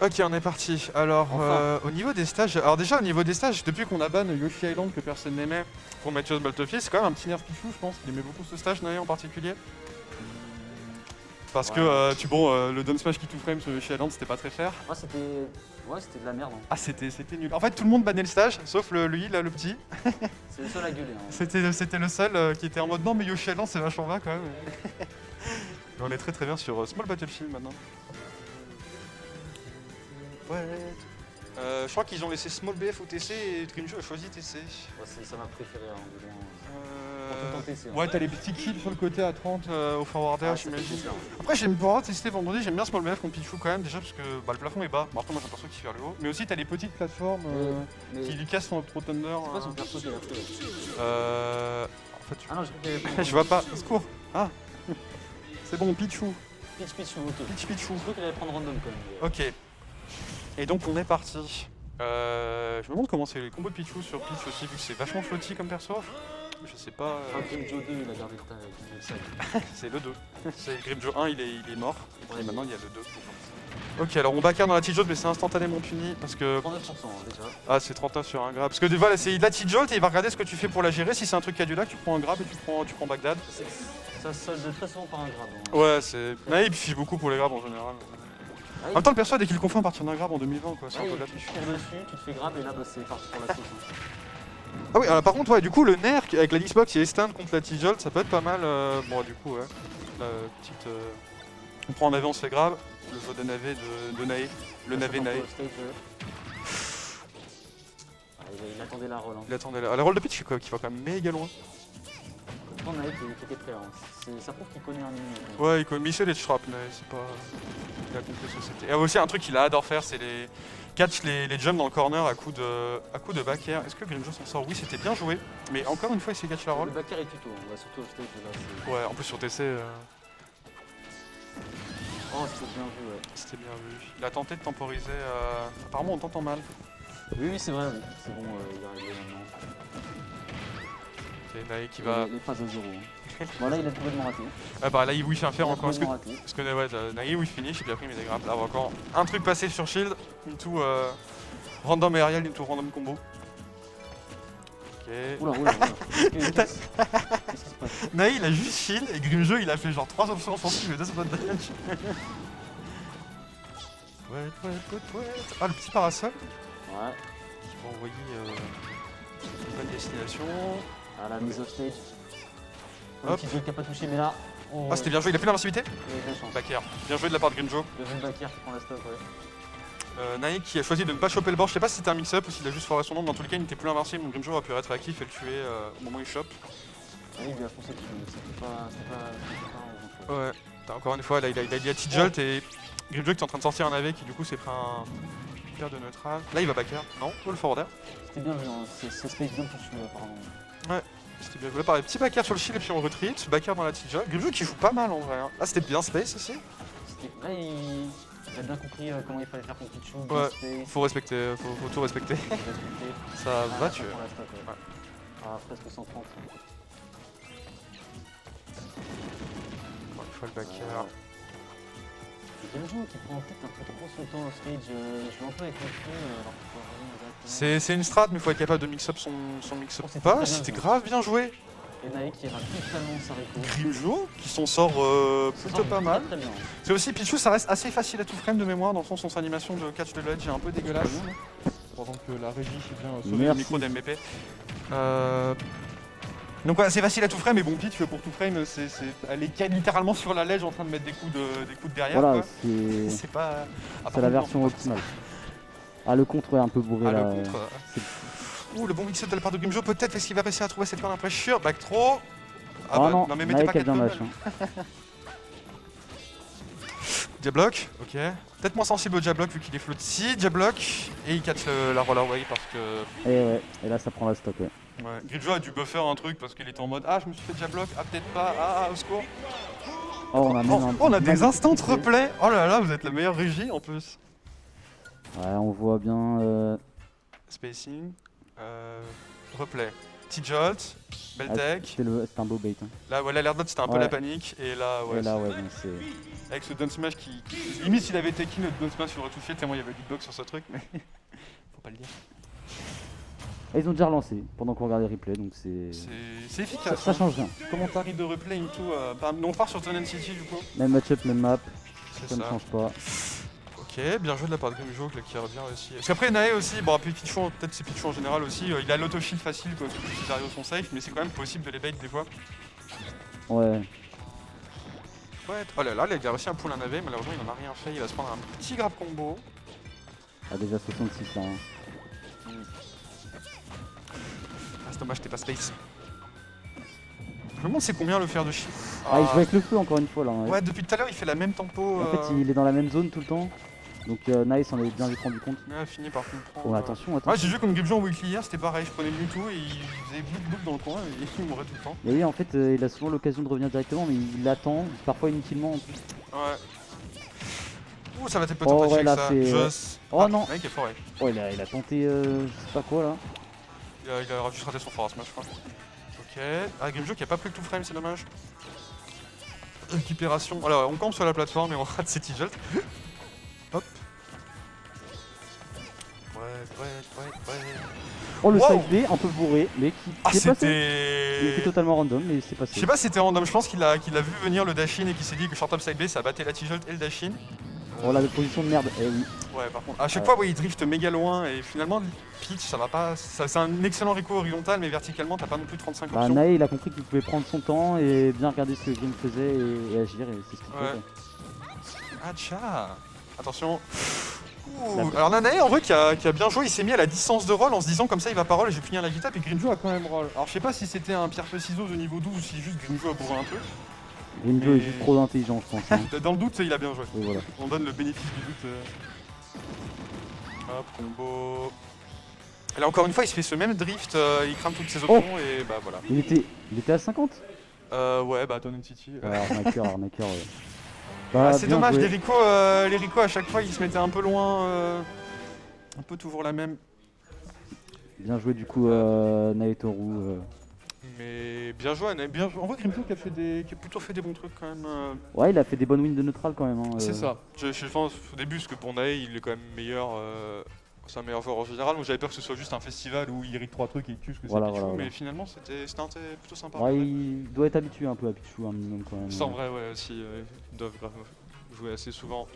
Ok, on est parti. Alors, Enfin. au niveau des stages, au niveau des stages, depuis qu'on a ban Yoshi Island que personne n'aimait pour Mathias Baltofield, c'est quand même un petit nerf Pichou, je pense. Il aimait beaucoup ce stage, Naé en particulier. Parce Ouais. que, le down smash qui tout frame sur Yoshi Island, c'était pas très cher. Ouais, c'était de la merde. Hein. Ah, c'était nul. En fait, tout le monde bannait le stage, sauf lui, là, le petit. C'est le seul à gueuler. Hein. C'était le seul qui était en mode non, mais Yoshi Island, c'est vachement bien quand même. Mais on est très très bien sur Small Battlefield maintenant. Ouais. Je crois qu'ils ont laissé Small BF au TC et Dreamjo a choisi TC. Ouais, c'est ma préférée. Hein, de loin. Euh, Pour TC. Hein. Ouais, t'as les petits kills sur le côté à 30 au forwarder, Ah, ça fait j'imagine. plaisir. Après, j'aime pas tester vendredi, j'aime bien Small BF contre Pichou quand même, déjà parce que le plafond est bas. Bon, après, moi j'ai l'impression qu'il fait le haut. Mais aussi, t'as les petites plateformes Mais qui lui cassent son Pro Thunder. c'est pas son perso qui a fait. En fait, Ah non, j'ai je vois pas. Au secours. Ah, c'est bon, Pichou. Pitch, ok. Pichou. Je crois qu'il allait prendre random quand même. Ok. Et donc on est parti. Je me demande comment c'est les combos de Pichou sur Peach aussi, vu que c'est vachement floaty comme perso. Je sais pas. Grimjo 2, il a gardé le ça. C'est le 2. C'est Grimjo 1, il est mort. Et Ouais, maintenant il y a le 2. Ok, alors on backer dans la T-Jolt, mais c'est instantanément puni parce que. 39% déjà. Ah, c'est 39 sur un grab. Parce que voilà, c'est la T-Jolt et il va regarder ce que tu fais pour la gérer. Si c'est un truc qui a du lag, tu prends un grab et tu prends Bagdad. Ça se solde très souvent par un grade. Hein. Ouais, c'est. Ouais, il fiche beaucoup pour les grabs en général. Ah, En même temps, le perso, dès qu'il confond à partir d'un grab en 2020, quoi. C'est un peu de la tu piche. tires dessus, tu te fais grab et là bah, c'est parti pour la sauce. Hein. Ah oui, par contre, ouais, du coup, le nerf avec la Xbox et stun contre la T-Jolt, ça peut être pas mal. Bon, du coup, ouais. La petite. On prend en avance les grabs. Le jeu de navet de Nae. Le navet Nae. Il attendait la roll. Hein. Il attendait la roll de pitch qui va quand même méga loin. Pourtant, Nae qui était prêt. Hein. Ça prouve qu'il connaît un ennemi. Ouais, il connaît Michel et Shrap, mais c'est pas. Il a compris ce que c'était. Et aussi, un truc qu'il adore faire, c'est les. Catch les jumps dans le corner à coup de back air. Est-ce que Grimjo s'en sort? Oui, c'était bien joué. Mais encore une fois, il s'est catch la roll. Le backer est tuto, on va surtout au stage là. Ouais, en plus sur TC. Oh, c'était bien vu, ouais. C'était bien vu. Il a tenté de temporiser. Apparemment, on t'entend mal. Oui, c'est vrai, oui. C'est bon, il est arrivé maintenant. Ok, Nae qui va. Les phases à 0. Hein. Bon, là, il a complètement raté. Ah bah là, il fait un fer Il a encore. complètement raté. Parce que ouais, Nae, il finish et puis après, il met des grappes. Là, on va encore un truc passé sur shield. Into random aerial, into random combo. Ok. Oula. Qu'est-ce qui se passe? Nae, il a juste shield et Grimjo, il a fait genre 3 options offensives et 2 spot damage. Ouais. Ah, le petit parasol Ouais. qui va envoyer une bonne destination. Ah, la mise off stage. Hop. Un petit jeu qui a pas touché, mais là. Ah, c'était bien joué, il a plus l'invincibilité. Il a de la chance. Backer. Bien joué de la part de Grimjo. Le jeune backer qui prend la stop, ouais. Nae qui a choisi de ne pas choper le board. Je sais pas si c'était un mix-up ou s'il a juste foré son nom. Dans tous les cas, il n'était plus invincible. Donc Grimjo aurait pu être réactif et le tuer au moment où il chope. Ah, il lui a foncé dessus, mais c'était pas un bon choix. Ouais. Encore une fois, là, il a T-Jolt et Grimjo qui est en train de sortir un AV qui du coup s'est pris un paire de neutral. Là, il va backer. Non, le forwarder. C'était bien vu, hein. C'est space jump pour tuer, apparemment. Ouais. C'était bien joué par les petits backers sur le shield et puis on retreat. Backer dans la T-Jolt. Grimjo qui joue pas mal en vrai. Hein. Ah, c'était bien space aussi. Là, il a bien compris comment il fallait faire pour Pichou. Ouais. Space, Faut respecter, faut tout respecter. respecter. Ça va tuer. Pour la stop, ouais. Ah, presque 130. Encore une fois, le backer. Grimjo qui prend peut-être un peu trop son temps au stage. Je joue un peu avec le feu alors qu'il faut revenir directement. C'est une strat, mais il faut être capable de mix-up son mix-up. Oh, c'était Pas, très bien c'était joué. grave bien joué. Et Nae qui rate totalement sa réco. Grimjo qui s'en sort plutôt pas mal. Très bien. C'est aussi Pichou, ça reste assez facile à tout frame de mémoire, dans le sens son animation de catch de ledge est un peu dégueulasse. Pendant que la régie vient sauver le Merci. micro d'MVP. Donc ouais, c'est facile à tout frame, mais bon, Pitch pour tout frame, elle est littéralement sur la ledge en train de mettre des coups de derrière. Voilà, Quoi. c'est C'est pas. c'est la version optimale. Ah, le contre est un peu bourré Ah, là. le contre. c'est- Ouh, le bon mix-up de la part de Grimjo, peut-être est-ce qu'il va réussir à trouver cette turn après sûr. Back throw. Ah non, mais Nae mettez pas qui a 4 bien tonnes. lâché. Diablock, ok. Peut-être moins sensible au Diablock vu qu'il est float ici. Diablock, et il catch la rollerway parce que. Et ouais, et là ça prend la stop. Ouais. Ouais. Grimjo a dû buffer un truc parce qu'il était en mode ah, je me suis fait Diablock, ah, peut-être pas, ah, au secours. Oh, on a même un- On a des même- instants de replay. Oh là là, vous êtes la meilleure régie en plus. Ouais, on voit bien. Spacing, replay. petit jolt, belle Ah, tech. C'était un beau bait. Hein. Là, ouais, l'air c'était un peu Ouais. la panique. Et là, ouais. Et là, ouais, bon, c'est. Avec ce down smash qui. Limite, s'il avait taken notre down smash, il aurait touché, tellement il y avait du box sur ce truc, mais. Faut pas le dire. Ah, ils ont déjà relancé pendant qu'on regarde les replays, donc c'est. C'est efficace. Ça change rien. Commentary de replay into. On part sur Tunnel City du coup. Même match-up, même map, C'est ça ne ça. change pas. Ok, bien joué de la part de Grimjo qui a bien réussi. Parce qu'après Nae aussi, bon puis Pichu, peut-être c'est Pichu en général aussi, il a l'auto-shield facile parce que tous ses arrivos sont safe, mais c'est quand même possible de les bait des fois. Ouais. Ouais, oh là là, il a réussi à pull un AV, malheureusement il en a rien fait, il va se prendre un petit grab combo. Ah, déjà 66 là. Hein. Ah c'est dommage, t'es pas space. Je me demande c'est combien le fer de chiffre. Ah, il joue avec le feu encore une fois là. Hein. Ouais, depuis tout à l'heure il fait la même tempo. En fait, il est dans la même zone tout le temps. Donc, Nice en avait bien vite rendu compte. Ouais, fini par comprendre. Oh, attention, Ouais, attention. j'ai joué comme Grimjo en weekly hier, c'était pareil, je prenais le Mewtwo et il faisait bouc dans le coin et il mourait tout le temps. Mais oui, en fait, il a souvent l'occasion de revenir directement, mais il attend, parfois inutilement en plus. Ouais. Ouh, ça va peut-être pas Oh, toucher ouais, là, ça. c'est- Oh, non. Le mec est fort, ouais. Oh, il a tenté, je sais pas quoi là. Il a juste raté son force smash, je crois. Ok. Ah, Grimjo qui a pas pris le tout frame, c'est dommage. Récupération. Alors, on campe sur la plateforme et on rate ses T-Jolt. Hop. Ouais. Oh, le Wow. side B, un peu bourré, mais qui Ah, est passé. Il était c'était. totalement random, mais c'est passé. Je sais pas si c'était random, je pense qu'il a vu venir le dash-in et qu'il s'est dit que short up side B ça battait la T-Jolt et le dash-in. Oh, la position de merde, eh oui. Ouais, par contre, à chaque fois, ouais, il drift méga loin et finalement, pitch, ça va pas. C'est un excellent Rico horizontal, mais verticalement, t'as pas non plus 35 Bah, options. Nae, il a compris qu'il pouvait prendre son temps et bien regarder ce que Grim faisait et agir, et c'est ce qu'il Ouais. fait. Ah, tcha. Attention. Ouh. La- Alors, Nanae, en vrai, qui a bien joué, il s'est mis à la distance de roll en se disant comme ça, il va pas roll et je vais finir la guitare. Et Grimjo a quand même roll. Alors, je sais pas si c'était un pierre-feu-ciseaux au niveau 12 ou si juste Grimjo a bourré un peu. Grimjo Mais- est juste trop intelligent, je pense. Hein. Dans le doute, il a bien joué. Et voilà. On donne le bénéfice du doute. Hop, combo. Et là, encore une fois, il se fait ce même drift, il crame toutes ses options et bah voilà. Il était à 50. Ouais, bah, Tunnel City. Ouais, arnaqueur, arnaqueur. Ouais. Ah, Bah, c'est bien dommage, joué. les Rico à chaque fois ils se mettaient un peu loin, un peu toujours la même. Bien joué du coup, Naetoru. Mais bien joué, bien joué. En vrai, Grimjo qui a plutôt fait des bons trucs quand même. Ouais, il a fait des bonnes wins de neutral quand même. Hein, C'est ça. Je pense au début, parce que pour Nae, il est quand même meilleur. C'est un meilleur joueur en général. Donc j'avais peur que ce soit juste un festival où il rit 3 trucs et il tue ce que Voilà, c'est Pichu. voilà, Mais voilà. finalement, c'était plutôt sympa. Ouais, il doit être habitué un peu à Pichu un minimum quand même. C'est en vrai, ouais, aussi. Ils doivent grave jouer assez souvent.